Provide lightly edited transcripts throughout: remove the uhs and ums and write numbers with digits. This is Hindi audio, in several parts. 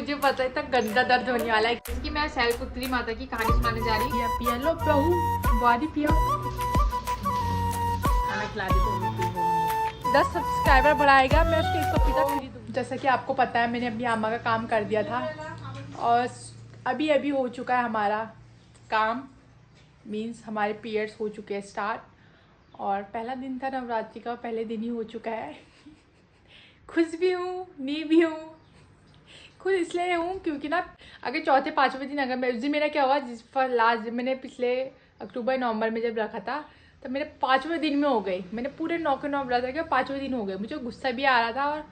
मुझे पता है इतना गंदा दर्द होने वाला है कि मैं शैलपुत्री माता की कहानी सुनाने जा रही हूँ। पिया लो बहू बारी पिया। खाना खिला देती 10 सब्सक्राइबर बढ़ाएगा मैं उसको एक पपीता फ्री दूँ। जैसा कि आपको पता है मैंने अपनी अम्मा का काम कर दिया था और अभी अभी हो चुका है हमारा काम, मीन्स हमारे पीरियड्स हो चुके हैं स्टार्ट और पहला दिन था नवरात्रि का, पहले दिन ही हो चुका है। खुश भी हूँ नहीं भी हूँ। खुश इसलिए हूँ क्योंकि ना अगर चौथे पाँचवें दिन अगर मैं उस दिन मेरा क्या हुआ जिस पर लास्ट मैंने पिछले अक्टूबर नवंबर में जब रखा था तो मेरे 5वें दिन में हो गई। मैंने पूरे 9 के 9 रखा था 5वें दिन हो गए। मुझे गुस्सा भी आ रहा था और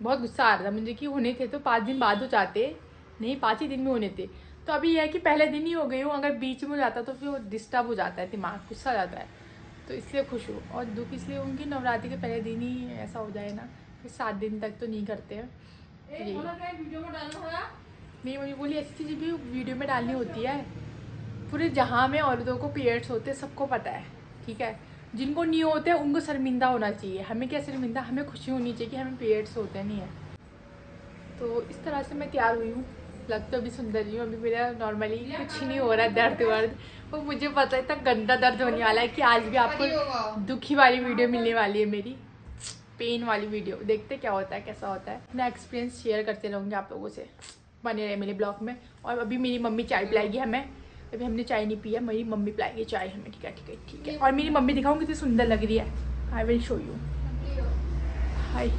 बहुत गुस्सा आ रहा था मुझे कि होने थे तो 5 दिन बाद हो जाते, नहीं 5 ही दिन में होने थे। तो अभी यह है कि पहले दिन ही हो गई हूँ, अगर बीच में हो जाता तो फिर वो डिस्टर्ब हो जाता है, दिमाग गुस्सा आ जाता है। तो इसलिए खुश हूँ और दुख इसलिए हूँ कि नवरात्रि के पहले दिन ही ऐसा हो जाए ना, फिर 7 दिन तक तो नहीं करते हैं। मेरी मम्मी बोली ऐसी चीज़ भी वीडियो में डालनी होती है। पूरे जहाँ में औरतों को पीरियड्स होते हैं सबको पता है, ठीक है। जिनको नहीं होते उनको शर्मिंदा होना चाहिए, हमें क्या शर्मिंदा, हमें खुशी होनी चाहिए कि हमें पीरियड्स होते नहीं है। तो इस तरह से मैं तैयार हुई हूँ, लग तो अभी सुंदर ही हूँ। अभी मेरा नॉर्मली कुछ नहीं हो रहा है दर्द वर्द, वो मुझे पता है इतना गंदा दर्द होने वाला है कि आज भी आपको दुखी वाली वीडियो मिलने वाली है, मेरी पेन वाली वीडियो। देखते क्या होता है कैसा होता है, अपना एक्सपीरियंस शेयर करते रहूँगी आप लोगों से, बने रहे मेरे ब्लॉग में। और अभी मेरी मम्मी चाय पिलाएगी हमें, अभी हमने चाय नहीं पी है, मेरी मम्मी पिलाएगी चाय हमें, ठीक है ठीक है ठीक है। और मेरी मम्मी दिखाऊँ कितनी सुंदर लग रही है, आई विल शो यू। हाय,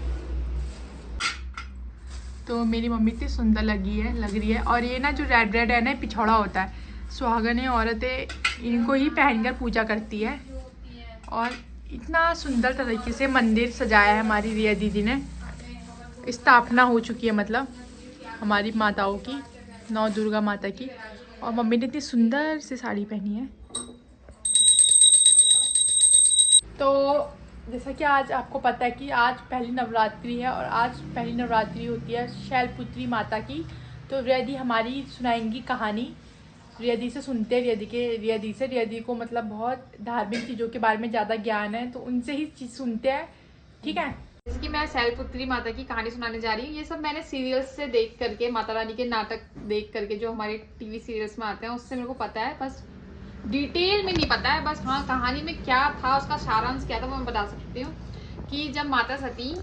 तो मेरी मम्मी इतनी सुंदर लग रही है। और ये ना जो रेड रेड है ना पिछौड़ा होता है, सुहागनें औरतें इनको ही पहनकर पूजा करती है। और इतना सुंदर तरीके से मंदिर सजाया है हमारी रिया दीदी ने, स्थापना हो चुकी है मतलब हमारी माताओं की, 9 दुर्गा माता की। और मम्मी ने इतनी सुंदर सी साड़ी पहनी है। तो जैसा कि आज आपको पता है कि आज पहली नवरात्रि है और आज पहली नवरात्रि होती है शैलपुत्री माता की। तो रिया दी हमारी सुनाएंगी कहानी, रिया दी से सुनते हैं, रिया दी को मतलब बहुत धार्मिक चीज़ों के बारे में ज़्यादा ज्ञान है, तो उनसे ही चीज़ सुनते हैं, ठीक है। जैसे कि मैं शैलपुत्री माता की कहानी सुनाने जा रही हूँ, ये सब मैंने सीरियल्स से देख करके, माता रानी के नाटक देख करके जो हमारे टीवी सीरियल्स में आते हैं उससे मेरे को पता है, बस डिटेल में नहीं पता है। बस हाँ कहानी में क्या था, उसका सारांश क्या था वो मैं बता सकती हूँ। कि जब माता सती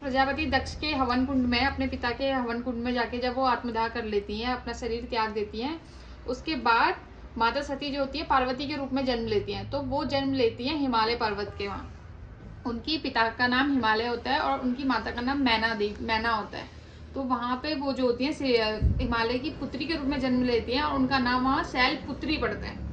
प्रजापति दक्ष के हवन कुंड में, अपने पिता के हवन कुंड में जाके जब वो आत्मदाह कर लेती हैं, अपना शरीर त्याग देती हैं, उसके बाद माता सती जो होती है पार्वती के रूप में जन्म लेती हैं। तो वो जन्म लेती हैं हिमालय पर्वत के वहाँ। उनकी पिता का नाम हिमालय होता है और उनकी माता का नाम मैना होता है। तो वहाँ पे वो जो होती है हिमालय की पुत्री के रूप में जन्म लेती हैं और उनका नाम वहाँ शैलपुत्री पड़ता है।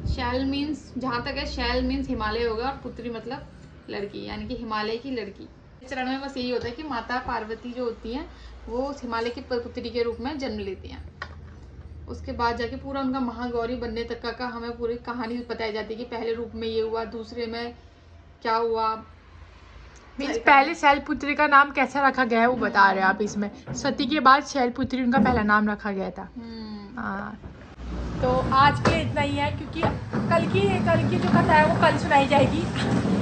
शैल मीन्स, जहाँ तक है शैल मीन्स हिमालय होगा और पुत्री मतलब लड़की, यानी कि हिमालय की लड़की। चरण में बस यही होता है कि माता पार्वती जो होती हैं वो हिमालय की पुत्री के रूप में जन्म लेती हैं। उसके बाद जाके पूरा उनका महागौरी बनने तक का हमें पूरी कहानी बताई जाती है कि पहले रूप में ये हुआ, दूसरे में क्या हुआ। मीन्स पहले शैलपुत्री का नाम कैसा रखा गया है वो बता रहे हैं आप इसमें। सती के बाद शैलपुत्री उनका पहला नाम रखा गया था। हाँ, तो आज के लिए इतना ही है क्योंकि कल की जो कथा है वो कल सुनाई जाएगी।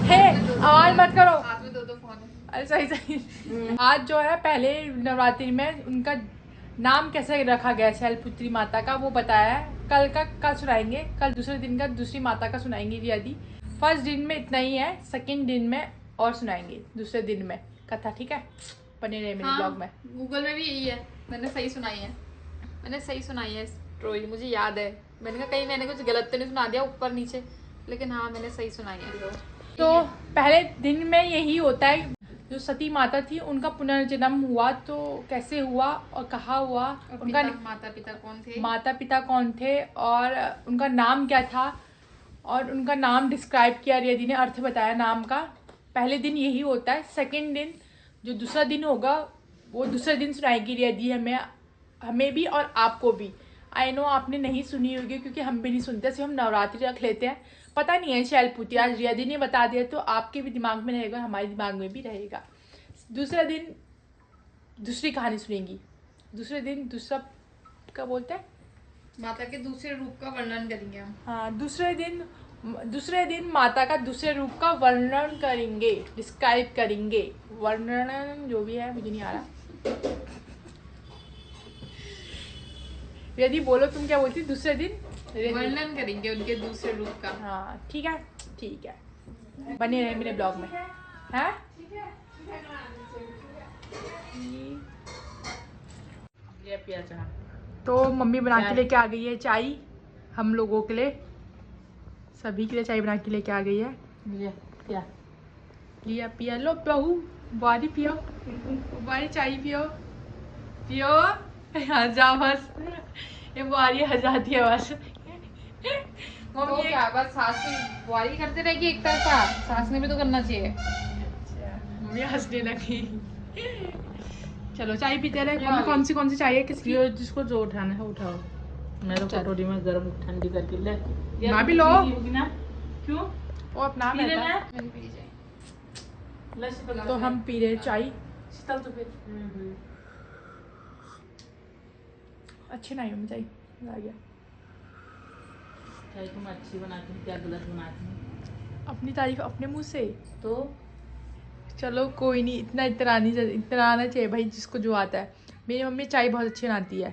हे आवाज मत करो, हाथ में दो फोन है। अरे सही आज जो है पहले नवरात्रि में उनका नाम कैसे रखा गया शैलपुत्री माता का वो बताया है। कल सुनाएंगे, कल दूसरे दिन का दूसरी माता का सुनाएंगे रिया दी। फर्स्ट दिन में इतना ही है, सेकेंड दिन में और सुनाएंगे दूसरे दिन में कथा, ठीक है। बने रहे मेरे ब्लॉग में। गूगल में भी यही है, मैंने सही सुनाई है स्टोरी, मुझे याद है। मैंने कहा कहीं मैंने कुछ गलत तो नहीं सुना दिया ऊपर नीचे, लेकिन हाँ मैंने सही सुनाई है। तो पहले दिन में यही होता है, जो सती माता थी उनका पुनर्जन्म हुआ तो कैसे हुआ और कहाँ हुआ, उनका माता पिता कौन थे और उनका नाम क्या था और उनका नाम डिस्क्राइब किया रिया दी ने, अर्थ बताया नाम का। पहले दिन यही होता है। सेकेंड दिन जो दूसरा दिन होगा वो दूसरे दिन सुनाएगी रिया दी हमें भी और आपको भी। आई नो आपने नहीं सुनी होगी क्योंकि हम भी नहीं सुनते, सिर्फ हम नवरात्रि रख लेते हैं, पता नहीं है शैलपुत्री। आज रिया दी ने बता दिया तो आपके भी दिमाग में रहेगा, हमारे दिमाग में भी रहेगा। दूसरा दिन दूसरी कहानी सुनेंगी, दूसरे दिन दूसरा क्या बोलते हैं, माता के दूसरे रूप का वर्णन करेंगे हम। हाँ, दूसरे दिन माता का दूसरे रूप का वर्णन करेंगे, डिस्क्राइब करेंगे, वर्णन जो भी है मुझे नहीं आ रहा। यदि बोलो तुम क्या बोलती दूसरे दिन वर्णन करेंगे उनके दूसरे रूप का। हाँ ठीक है बने रहे मेरे ब्लॉग में। हैं ये पिया चाह। तो मम्मी बना के लेके आ गई है चाय हम लोगों के लिए, सभी के लिए चाय बना के लेके आ गई है। लिया पिया लो बहू, बारी पियो, बारी चाय पियो पियो। जा बस, ये बुआरी हजाती है बस। तो क्या बस सास की बुआरी करते रहेगी एक तरफा, सास ने भी तो करना चाहिए। मम्मी हंसने लगी। चलो चाय पीते रहे। मम्मी कौन सी चाय है किसकी? जिसको जो उठाना है उठाओ। मैं तो कटोरी में गर्म ठंडी करके ले। ना भी लो ना क्यों? वो अपना रहता है। तो हम पी रहे चाय। शीतल तो फिर अच्छी नहीं होनी चाहिए, आ गया। चाय तुम अच्छी बनाती हो, क्या गलत बनाती हो? अपनी तारीफ अपने मुंह से। तो चलो कोई नहीं, इतना इतना आना चाहिए भाई जिसको जो आता है। मेरी मम्मी चाय बहुत अच्छी बनाती है।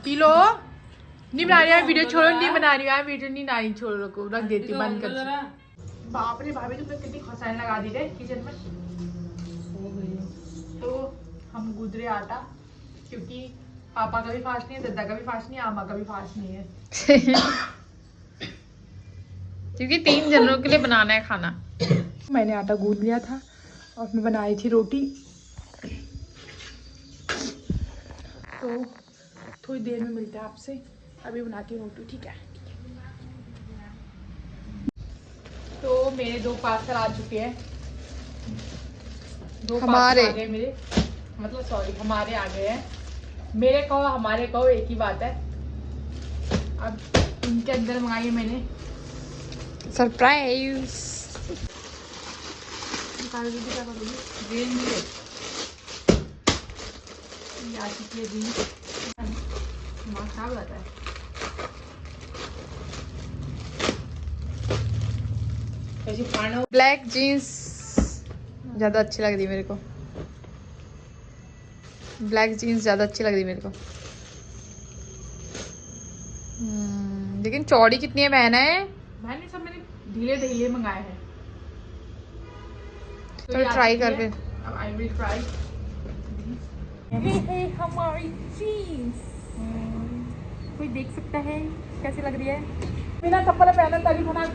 P low. नहीं बना रही है वीडियो, छोड़ो। नहीं बना रही है वीडियो, नहीं ना छोड़ो को रख देती हूँ बंद कर। बाप रे भाभी तुमने कितनी खसाने लगा दी रे किचन में। तो हम गूंद रहे आटा, क्योंकि पापा का भी फास्ट नहीं है, दादा का भी फास्ट नहीं है, आमा का भी फास्ट नहीं है। क्योंकि 3 जनों के लिए बनाना है खाना। मैंने आटा गूंद लिया था और मैं बनाई थी रोटी। तो थोड़ी देर में मिलते हैं आपसे, अभी बनाती हूँ रोटी। ठीक है। तो मेरे 2 पार्सल आ चुके हैं। 2 हमारे आ गए मेरे, मतलब सॉरी हमारे आ गए हैं। मेरे कहो हमारे कहो एक ही बात है। अब इनके अंदर मंगाई है मैंने सरप्राइज। क्या करोगी? आ चुकी है जीन्स। दिमाग खराब रहता है। ब्लैक जीन्स ज्यादा अच्छी लग रही मेरे को। ब्लैक जीन्स ज्यादा अच्छी लग रही मेरे को। लेकिन चौड़ी कितनी है बहन है? मैंने सब ढीले ढीले मंगाए हैं। तो ट्राई कर फिर। अब आई विल ट्राई। हमारी जीन्स कोई देख सकता है कैसी लग रही है। बिना चप्पल पहना ताकि खाना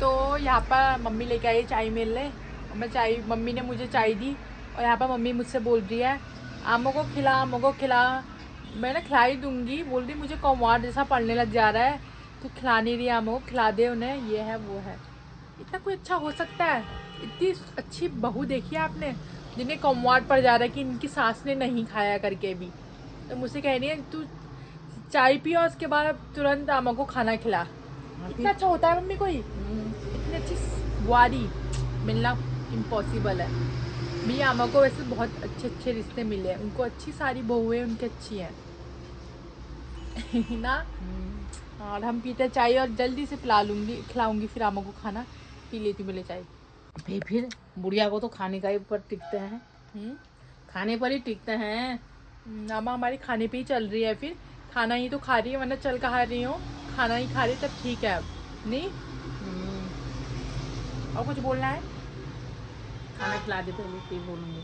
तो यहाँ पर मम्मी लेके आई चाय मेरे लिए। मैं चाय, मम्मी ने मुझे चाय दी और यहाँ पर मम्मी मुझसे बोल रही है आमों को खिला, आमों को खिला। मैंने खिला ही दूंगी, बोल रही मुझे कौमार जैसा पढ़ने लग जा रहा है, तो खिला नहीं रही आमों को, खिला दे उन्हें, ये है वो है। इतना कोई अच्छा हो सकता है? इतनी अच्छी बहू देखी है आपने जिन्हें कौमार पड़ जा रहा है कि इनकी सास ने नहीं खाया करके भी, तो मुझसे कह रही है तू चाय पी और उसके बाद तुरंत आमा को खाना खिला। इतना अच्छा होता है मम्मी कोई? इतनी अच्छी बुआरी मिलना इम्पॉसिबल है। मेरी आमा को वैसे बहुत अच्छे अच्छे रिश्ते मिले हैं, उनको अच्छी सारी बहुएं उनकी अच्छी हैं ना। और हम पीते चाय और जल्दी से खिलाऊंगी फिर आमा को खाना। पी लेती हूँ पहले चाय। फिर बुढ़िया को तो खाने का ही पर टिकते हैं। खाने पर ही टिकते हैं। आमा हमारी खाने पे ही चल रही है, फिर खाना ही तो खा रही है, वरना चल कहा रही हो, खाना ही खा रही तब ठीक है। अब नहीं और कुछ बोलना है? खाना खिला दे पहले फिर बोलूँगी।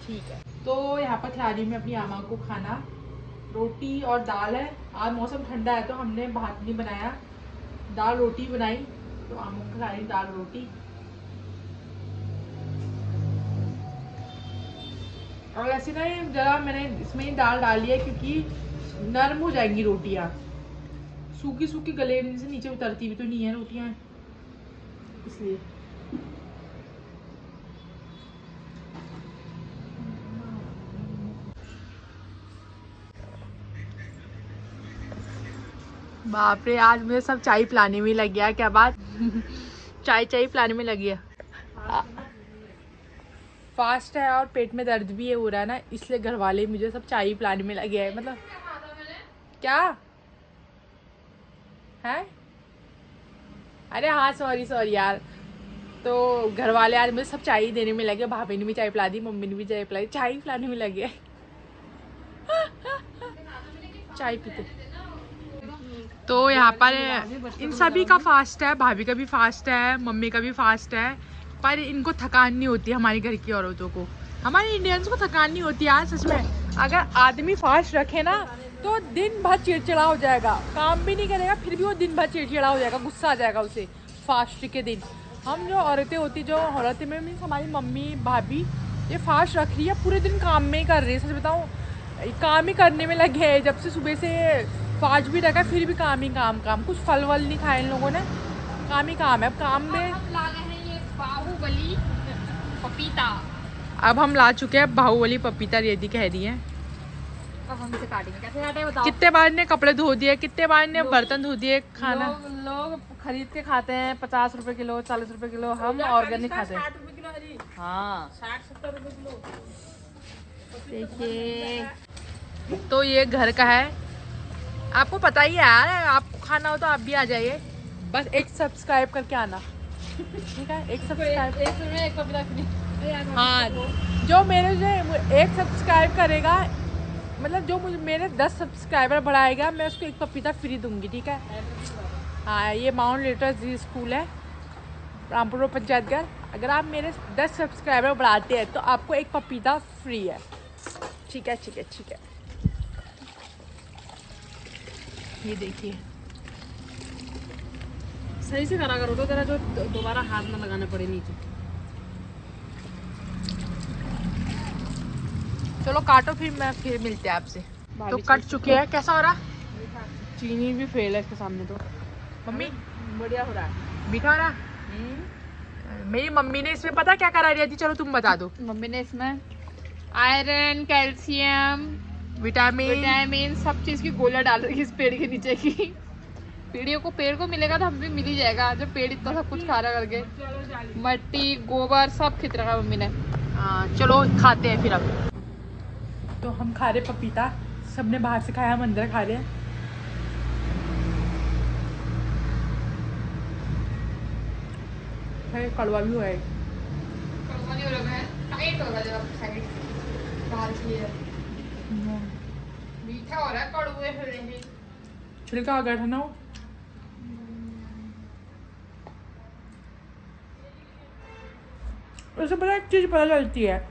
ठीक है। तो यहाँ पर खिला रही हूँ मैं अपनी आमा को खाना। रोटी और दाल है। आज मौसम ठंडा है तो हमने भात नहीं बनाया, दाल रोटी बनाई। तो आमा को खिला रही दाल रोटी। और ऐसे ना जरा मैंने इसमें दाल डाली है क्योंकि नरम हो जाएंगी रोटियाँ। सूखी सूखी गले से नीचे उतरती भी तो नहीं है रोटियाँ, इसलिए। बाप रे आज मुझे सब चाय पिलाने में लग गया, क्या बात चाय पिलाने में लग गया। फास्ट है और पेट में दर्द भी है हो रहा है ना, इसलिए घर वाले मुझे सब चाय पिलाने में लगे हैं। मतलब क्या है? अरे हाँ सॉरी सॉरी यार। तो घर वाले आज मुझे सब चाय ही देने में लगे, भाभी ने भी चाय पिला दी, मम्मी ने भी चाय पिलाई, चाय ही पिलाने में लगे। चाय पीते। तो यहाँ पर इन सभी का फास्ट है, भाभी का भी फास्ट है, मम्मी का भी फास्ट है, पर इनको थकान नहीं होती हमारी घर की औरतों को, हमारे इंडियंस को थकान नहीं होती यार सच में। अगर आदमी फास्ट रखे ना तो दिन भर चिड़चिड़ा हो जाएगा, काम भी नहीं करेगा फिर भी वो दिन भर चिड़चिड़ा हो जाएगा, गुस्सा आ जाएगा उसे फास्ट के दिन। हम जो औरतें होती, जो औरतें में मीन्स हमारी मम्मी भाभी, ये फास्ट रख रही है, पूरे दिन काम में ही कर रही है। सच बताऊँ काम ही करने में लगे हैं, जब से सुबह से फास्ट भी रखा फिर भी काम ही काम काम, कुछ फल वल नहीं खाए इन लोगों ने, काम ही काम है। अब काम में हम ला गए हैं ये बाहुबली पपीता। अब हम ला चुके हैं बाहुबली पपीता, रेडी कह रही है। अब हम इसे काटेंगे, कैसे काटे बताओ। कितने बार ने कपड़े धो दिए, कितने बार ने बर्तन धो दिए, खाना लोग खरीद के खाते हैं 50 रुपए किलो, 40 रुपए किलो, हम ऑर्गेनिक खाते हैं। 60 रुपए किलो, हाँ 60-70 रुपए किलो। देखिए तो ये घर का है, आपको पता ही है यार, आपको खाना हो तो आप भी आ जाइए, बस एक सब्सक्राइब करके आना, ठीक है? एक सब्सक्राइब, एक पपीता फ्री। हाँ जो मेरे जो एक सब्सक्राइब करेगा, मतलब जो मुझे मेरे 10 सब्सक्राइबर बढ़ाएगा, मैं उसको एक पपीता फ्री दूंगी, ठीक है? हाँ ये माउंट लिटरल जी स्कूल है, रामपुर पंचायतगढ़। अगर आप मेरे 10 सब्सक्राइबर बढ़ाते हैं तो आपको एक पपीता फ्री है, ठीक है? ठीक है ठीक है। ये देखिए सही से करा करो तो तेरा जो दोबारा हाथ ना लगाना पड़े नीचे। चलो काटो, फिर मिलते हैं आपसे। तो कट चुके हैं, कैसा हो रहा? चीनी भी फेल है इसके सामने तो। मम्मी बढ़िया हो रहा है। मीठा हो रहा? मेरी मम्मी ने इसमें पता क्या करा दिया थी, चलो तुम बता दो। मम्मी ने इसमें आयरन, कैल्शियम, विटामिन सब चीज की गोलियां डाल रही है इस पेड़ के नीचे की। पेड़ को मिलेगा तो हम भी मिल ही जाएगा, जब पेड़ इतना सब कुछ खा रहा करके। मट्टी गोबर सब खित रखा मम्मी ने। हाँ चलो खाते हैं फिर अब। तो हम खा रहे पपीता, सबने बाहर से खाया, हम अंदर खा रहे हैं। कड़वा भी हुआ है, कड़वा नहीं हो रहा है, टाइट होगा जब आप खाएंगे बाहर की है। मीठा हो रहा है, कड़वे हो रहे हैं। छिलका आ गया था ना वो। उससे पता एक चीज़ पता चलती है,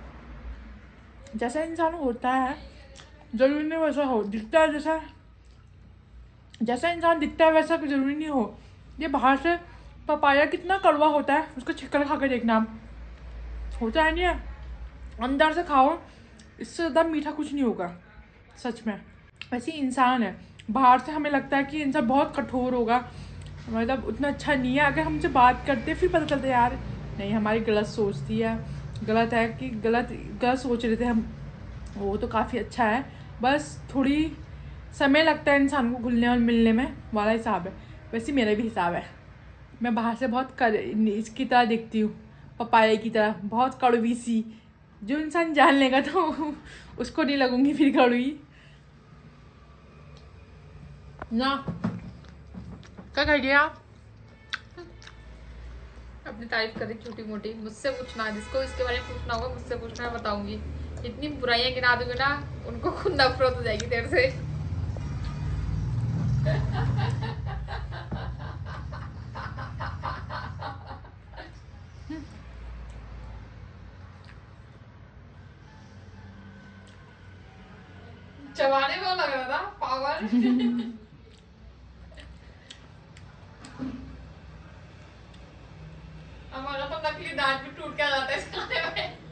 जैसा इंसान होता है जरूरी नहीं वैसा हो, दिखता है जैसा इंसान दिखता है वैसा जरूरी नहीं हो। ये बाहर से पपाया कितना कड़वा होता है, उसको छिकल खा के देखना, होता है नहीं है, अंदर से खाओ, इससे ज़्यादा मीठा कुछ नहीं होगा सच में। वैसे इंसान है, बाहर से हमें लगता है कि इंसान बहुत कठोर होगा, मतलब उतना अच्छा नहीं है, अगर हमसे बात करते फिर पता चलता है यार नहीं हमारी गलत सोच थी, या गलत है कि गलत सोच रहे थे हम, वो तो काफ़ी अच्छा है, बस थोड़ी समय लगता है इंसान को घुलने और मिलने में वाला हिसाब है। वैसे मेरा भी हिसाब है, मैं बाहर से बहुत इसकी तरह दिखती हूँ, पपाया की तरह, बहुत कड़वी सी, जो इंसान जान लेगा तो उसको नहीं लगूंगी फिर कड़वी ना। क्या कह दिया? अपनी तारीफ करी छोटी मोटी, मुझसे पूछना, जिसको इसके बारे में पूछना होगा मुझसे पूछना, मैं बताऊंगी। इतनी बुराइयां गिना दूंगी ना, उनको खुद नफरत हो जाएगी तेरे से। चबाने में लग रहा था पावर। हमारा तो नकली दांत भी टूट के आ जाता है इस खाने में।